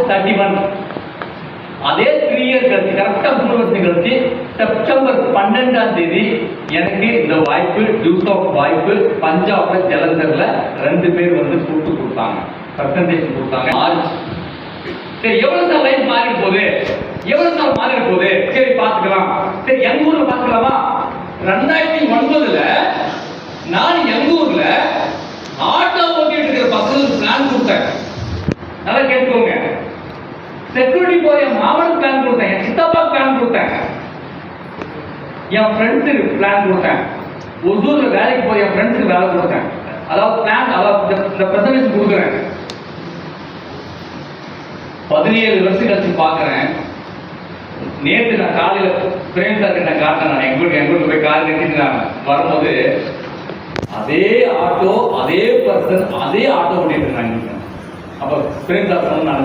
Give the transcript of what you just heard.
31. அதே 3 இயர் கழிச்சு கரெக்டா 3 வருஷம் கழிச்சு செப்டம்பர் 12ஆம் தேதி எனக்கு இந்த வாய்ப்பு டியூஸ் ஆஃப் வாய்ப்பு பஞ்சாப்ல ஜலந்தர்ல 2 பேர் வந்து கூட்டு கொடுத்தாங்க, பிரசன்டேஷன் கொடுத்தாங்க. மார்ச். சரி, எவ்வளவு சார் லைஃப் மாறி போகுது, எவ்வளவு சார் மாறி போகுது, சரி பாத்துக்கலாம். சரி, எங்க ஊர்ல பாத்துக்கலாமா? 2009ல நான் எங்க ஊர்ல ஆட்டோ ஓட்டிட்டு இருக்கிற பசங்களுக்கு பிளான் கொடுத்தேன். நல்லா கேட்டுக்கோங்க. செக்யூரிட்டி போய் என் மாமனுக்கு பிளான் கொடுத்தேன், என் சித்தப்பாக்கு பிளான் கொடுத்தேன், என் ஃப்ரெண்ட்ஸுக்கு பிளான் கொடுத்தேன், ஒசூர்ல வேலைக்கு போய் என் ஃப்ரெண்ட்ஸுக்கு வேலை கொடுத்தேன். அதாவது பிளான், அதாவது இந்த பிரசன்டேஷன் கொடுக்குறேன். 17 வருஷம் கழிச்சு பாக்குறேன். நேற்று நான் காலையில பிரேம் சார் கிட்ட காட்டினேன். நான் எங்களுக்கு போய் கார் நிறுத்திட்டு நான் வரும்போது அதே ஆட்டோ, அதே பர்சன், அதே ஆட்டோ ஓட்டிட்டு இருந்தாங்க. அப்ப பிரேம் சார் சொன்ன